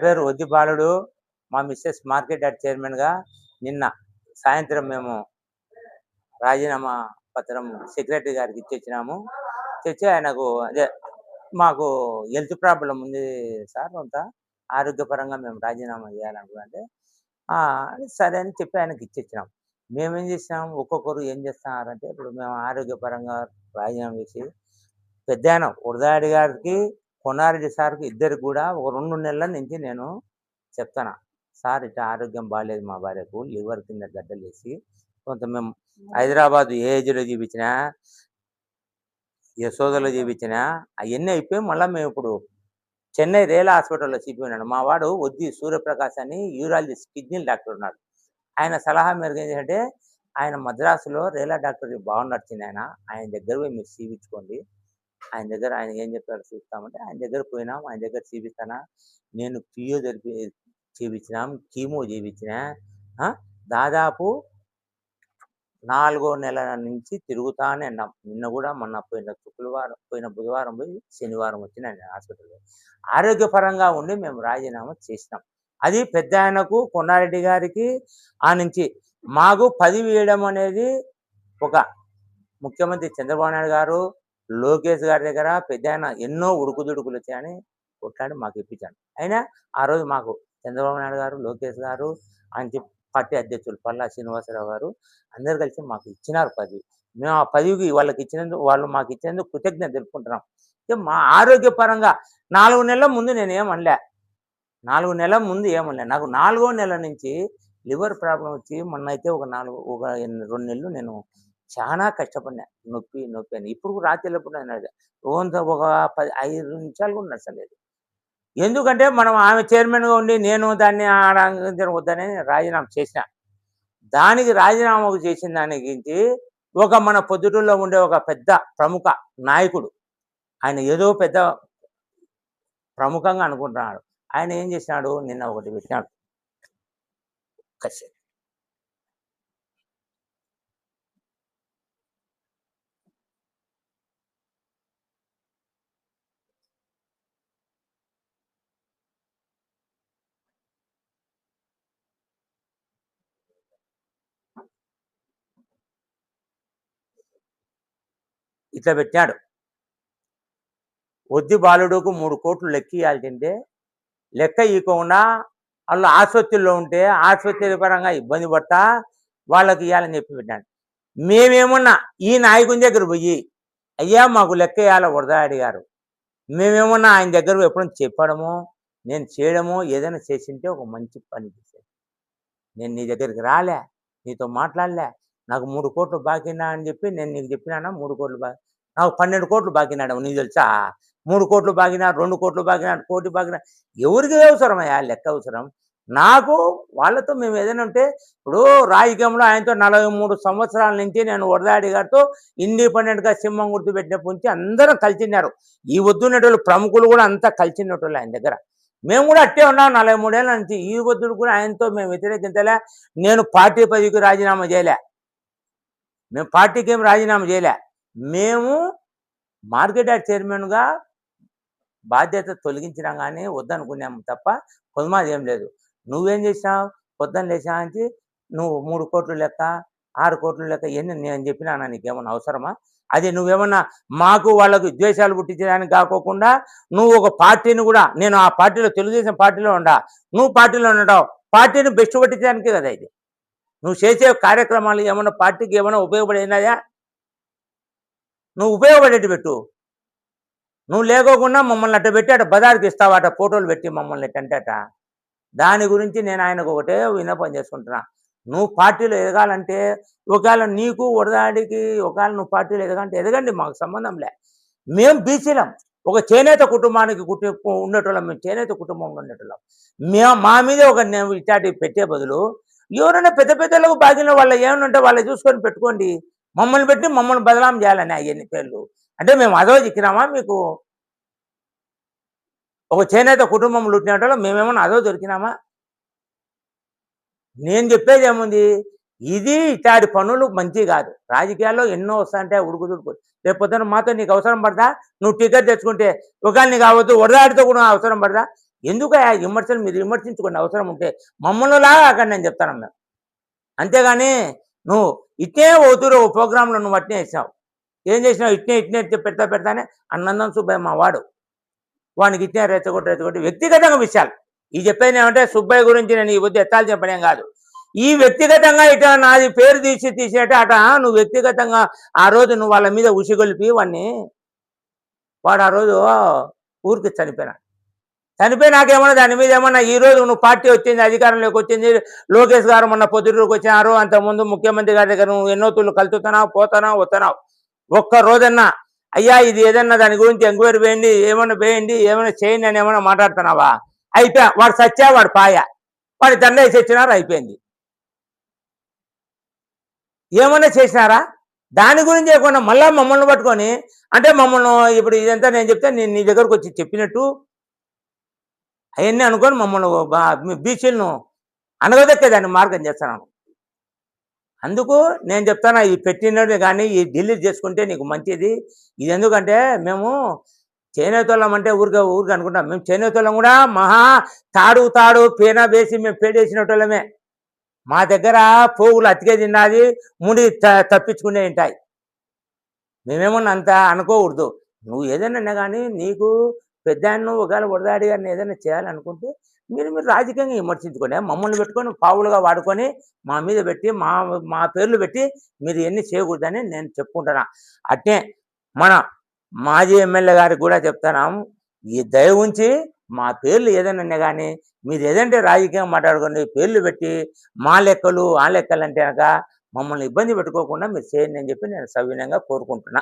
పేరు వద్ది బాలుడు. మా మిసెస్ మార్కెట్ యార్డ్ చైర్మన్‌గా నిన్న సాయంత్రం మేము రాజీనామా పత్రం సెక్రటరీ గారికి ఇచ్చొచ్చినాము. తెచ్చి ఆయనకు మాకు హెల్త్ ప్రాబ్లమ్ ఉంది సార్ కొంత. ఆరోగ్యపరంగా మేము రాజీనామా చేయాలనుకున్నానంటే, సరే అని చెప్పి ఆయనకి ఇచ్చొచ్చినాం. మేమేం చేసినాం, ఒక్కొక్కరు ఏం చేస్తున్నారంటే, ఇప్పుడు మేము ఆరోగ్యపరంగా రాజీనామా చేసి పెద్దాయన వరదాడి గారికి, కొన్నారెడ్డి సార్‌కి ఇద్దరికి కూడా ఒక 2 నెలల నుంచి నేను చెప్తాను. సార్ ఇట్లా ఆరోగ్యం బాలేదు మా భార్యకు. లివర్ కింద గడ్డలేసి కొంత మేము హైదరాబాద్ ఏఐజీలో చూపించినా, యశోదలో చూపించినా అవన్నీ అయిపోయి మళ్ళీ మేము ఇప్పుడు చెన్నై రేలా హాస్పిటల్‌లో చూపించాడు. మా వాడు వద్ది సూర్యప్రకాష్ అని యూరాలజిస్ట్ కిడ్నీ డాక్టర్ ఉన్నాడు. ఆయన సలహా మేరకు ఏం చేశాడంటే, ఆయన మద్రాసులో రేలా డాక్టర్ బాగా నడిచింది ఆయన దగ్గర పోయి మీరు చూపించుకోండి. ఆయన దగ్గర ఆయన ఏం చెప్పాడో చూస్తామంటే ఆయన దగ్గర పోయినాం. ఆయన దగ్గర చూపిస్తానా, నేను ఫిజియోథెరపీ చేపించినాం, కీమో చేపించినా. దాదాపు 4వ నెల నుంచి తిరుగుతానే ఉన్నాం. నిన్న కూడా మొన్న పోయిన బుధవారం పోయి శనివారం వచ్చిన హాస్పిటల్‌లో. ఆరోగ్యపరంగా ఉండి మేము రాజీనామా చేసినాం. అది పెద్దాయనకు, కొన్నారెడ్డి గారికి నుంచి మాకు పదవి ఇవ్వడం అనేది ఒక ముఖ్యమంత్రి చంద్రబాబు నాయుడు గారు, లోకేష్ గారి దగ్గర పెద్దాయన ఎన్నో ఉడుకుదుడుకులు వచ్చాయని కొట్లాడి మాకు ఇప్పించాడు. అయినా ఆ రోజు మాకు చంద్రబాబు నాయుడు గారు, లోకేష్ గారు, పార్టీ అధ్యక్షులు పల్లా శ్రీనివాసరావు గారు అందరూ కలిసి మాకు ఇచ్చినారు పదవి. మేము ఆ పదవికి వాళ్ళు మాకు ఇచ్చినందుకు కృతజ్ఞత తెలుపుకుంటున్నాం. మా ఆరోగ్యపరంగా 4 నెలల ముందు నేనేమనలే. 4 నెలల ముందు ఏమనలే. నాకు 4వ నెల నుంచి లివర్ ప్రాబ్లం వచ్చి మొన్నైతే ఒక 2 నెలలు నేను చాలా కష్టపడినా. నొప్పి అని. ఇప్పుడు రాత్రిళ్ళప్పుడు ఒక 5 నిమిషాలు కూడా నడచలేదు. ఎందుకంటే మనం ఆమె చైర్మన్‌గా ఉండి నేను దాన్ని వద్దని రాజీనామా చేసిన. దానికి రాజీనామా చేసిన దానికి మన పొద్దుటూరులో ఉండే ఒక పెద్ద ప్రముఖ నాయకుడు, ఆయన ఏదో పెద్ద ప్రముఖంగా అనుకుంటున్నాడు. ఆయన ఏం చేసినాడు, నిన్న ఒకటి పెట్టినాడు. ఇట్లా పెట్టాడు. వద్ది బాలుడుకు 3 కోట్లు లెక్క ఇవ్వాల్సిందే, లెక్క ఇవ్వకుండా వాళ్ళు ఆసుపత్రిలో ఉంటే ఆసుపత్రి పరంగా ఇబ్బంది పడతా వాళ్ళకి ఇవ్వాలని చెప్పి పెట్టాడు. మేమేమన్నా ఈ నాయకుని దగ్గర పోయి, అయ్యా మాకు లెక్క ఇవ్వాలి వరదాడి గారు, మేమేమన్నా ఆయన దగ్గర ఎప్పుడైనా చెప్పడమో నేను చేయడమో ఏదైనా చేసింటే ఒక మంచి పని చేశాను. నేను నీ దగ్గరికి రాలే, నీతో మాట్లాడలే, నాకు 3 కోట్లు బాకీనా అని చెప్పి నేను నీకు చెప్పినానా? 3 కోట్లు నాకు 12 కోట్లు బాకీనాడు. నీకు తెలుసా? 3 కోట్లు బాకినా, 2 కోట్లు బాకినా, కోటి బాకినా ఎవరికి అవసరమయ్యా లెక్క అవసరం? నాకు వాళ్ళతో మేము ఏదైనా ఉంటే, ఇప్పుడు రాజకీయంలో ఆయనతో 43 సంవత్సరాల నుంచి నేను వరదాడి గారితో ఇండిపెండెంట్గా సింహం గుర్తు పెట్టినప్పటి నుంచి అందరం కలిసిన్నారు. ఈ వద్దున్నటువంటి ప్రముఖులు కూడా అంతా కలిసినట్టు ఆయన దగ్గర. మేము కూడా అట్టే ఉన్నాం 43 ఏళ్ళ నుంచి. ఈ వద్దుడు కూడా ఆయనతో మేము వ్యతిరేకించలే. నేను పార్టీ పదవికి రాజీనామా చేయలే, మేము పార్టీకి ఏం రాజీనామా చేయలే. మేము మార్కెట్ యార్డ్ చైర్మన్గా బాధ్యత తొలగించినా కానీ వద్దనుకున్నాము తప్ప పొదుమాది ఏం లేదు. నువ్వేం చేసినావు? పొద్దున్న లేచానికి నువ్వు 3 కోట్లు లెక్క, 6 కోట్లు లెక్క ఇవన్నీ నేను చెప్పినానా? నీకేమన్నా అవసరమా? అది నువ్వేమన్నా మాకు వాళ్ళకు ద్వేషాలు పుట్టించడానికి కాకోకుండా నువ్వు ఒక పార్టీని కూడా, నేను ఆ పార్టీలో తెలుగుదేశం పార్టీలో నువ్వు పార్టీలో ఉండవు, పార్టీని బెస్ట్ పట్టించడానికే కదా ఇది. నువ్వు చేసే కార్యక్రమాలు ఏమన్నా పార్టీకి ఏమైనా ఉపయోగపడినాయా? నువ్వు ఉపయోగపడేటి పెట్టు. నువ్వు లేకోకుండా మమ్మల్ని అట్ట పెట్టి అట్ట బజార్కి ఇస్తావాట, ఫోటోలు పెట్టి మమ్మల్ని ఎట్టంటేట. దాని గురించి నేను ఆయనకు ఒకటే విన్నపం చేసుకుంటున్నా. నువ్వు పార్టీలో ఎదగాలంటే, ఒకవేళ నీకు వరదాడికి ఒకవేళ నువ్వు పార్టీలో ఎదగాలంటే ఎదగండి, మాకు సంబంధం లే. మేము బీసీలం, ఒక చేనేత కుటుంబానికి ఉండేటోళ్ళం, మేము చేనేత కుటుంబంలో ఉండేటోళ్ళం. మా మీద ఒక ఇట్లాంటి పెట్టే బదులు ఎవరైనా పెద్ద పెద్దలకు బాగిన వాళ్ళు ఏమనంటే వాళ్ళు చూసుకొని పెట్టుకోండి. మమ్మల్ని పెట్టి మమ్మల్ని బదలాం చేయాలని అవన్నీ పేర్లు అంటే మేము అదో చిక్కినామా? మీకు ఒక చేనేత కుటుంబంలో ఉంటున్నట్టు మేమేమన్నా అదో దొరికినామా? నేను చెప్పేది ఏముంది, ఇది ఇట్లాంటి పనులు మంచివి కాదు. రాజకీయాల్లో ఎన్నో వస్తాయంటే ఉడుకుదుడుకు. రేపు పొద్దున మాతో నీకు అవసరం పడదా? నువ్వు టికెట్ తెచ్చుకుంటే ఒకవేళ నీకు కావద్దు వరదాడితో కూడా అవసరం పడదా? ఎందుకు ఆ విమర్శలు మీరు విమర్శించుకోండి అవసరం ఉంటే. మమ్మల్నిలాగా కాకండి నేను చెప్తాను మేము. అంతేగాని నువ్వు ఇట్నే పోతురు ఓ ప్రోగ్రామ్‌లో నువ్వు అట్నే ఏసావు. ఏం చేసినావు? ఇట్నే ఇట్నే పెడతా పెడతానే అన్నందం సుబ్బయ్య మా వాడు. వానికి ఇట్నే రెచ్చగొట్టి వ్యక్తిగతంగా విషయాలు. ఈ చెప్పేదేమంటే సుబ్బయ్య గురించి నేను ఈ పొద్దు ఎత్తాల్సిన పనేం కాదు. ఈ వ్యక్తిగతంగా ఇట నాది పేరు తీసేట అట నువ్వు వ్యక్తిగతంగా ఆ రోజు నువ్వు వాళ్ళ మీద ఉసిగొలిపి వాడు ఆ రోజు ఊరికి చనిపోయినాడు. చనిపోయినాకేమన్నా దాని మీద ఏమన్నా ఈ రోజు నువ్వు పార్టీ వచ్చింది, అధికారంలోకి వచ్చింది, లోకేష్ గారు మొన్న పొద్దుటూరుకి వచ్చినారు, అంతకుముందు ముఖ్యమంత్రి గారి దగ్గర నువ్వు ఎన్నో తూర్లు కలుతున్నావు, పోతున్నావు, వస్తున్నావు. ఒక్క రోజన్నా అయ్యా ఇది ఏదన్నా దాని గురించి ఎంక్వైరీ వేయండి, ఏమైనా చేయండి అని ఏమైనా మాట్లాడుతున్నావా? అయిపోయా, వాడు సచ్చా, వాడు పాయ, వాడి దండ వేసి వచ్చినారు, అయిపోయింది. ఏమన్నా చేసినారా? దాని గురించి లేకుండా మళ్ళా మమ్మల్ని పట్టుకొని అంటే మమ్మల్ని ఇప్పుడు ఇదంతా నేను చెప్తే నేను నీ దగ్గరకు వచ్చి చెప్పినట్టు అవన్నీ అనుకొని మమ్మల్ని బీసీలను అనగదొక్కేదాన్ని మార్గం చేస్తున్నాను. అందుకు నేను చెప్తాను ఈ పెట్టినది కానీ ఈ డిలీట్ చేసుకుంటే నీకు మంచిది. ఇది ఎందుకంటే మేము చేనేతోళ్ళం అంటే ఊరికి అనుకుంటాం. మేము చేనేతోళ్ళం కూడా మహా తాడు పేన వేసి మేము పేడేసినటోళ్ళమే. మా దగ్గర పోగులు అతికే తిన్నది, ముడి తప్పించుకునే ఉంటాయి. మేమేమన్నా అంత అనుకోకూడదు. నువ్వు ఏదైనా కానీ నీకు పెద్దాయన ఒకవేళ వరదాడి గారిని ఏదైనా చేయాలనుకుంటే మీరు రాజకీయంగా విమర్శించుకోండి. మమ్మల్ని పెట్టుకొని పావులుగా వాడుకొని మా మీద పెట్టి మా పేర్లు పెట్టి మీరు ఎన్ని చేయకూడదని నేను చెప్పుకుంటున్నా. అట్నే మన మాజీ ఎమ్మెల్యే గారికి కూడా చెప్తున్నాం, ఈ దయ ఉంచి మా పేర్లు ఏదైనా కానీ మీరు ఏదంటే రాజకీయంగా మాట్లాడుకోండి, పేర్లు పెట్టి మా లెక్కలు ఆ లెక్కలు అంటే కనుక మమ్మల్ని ఇబ్బంది పెట్టుకోకుండా మీరు చేయండి అని చెప్పి నేను సవినయంగా కోరుకుంటున్నా.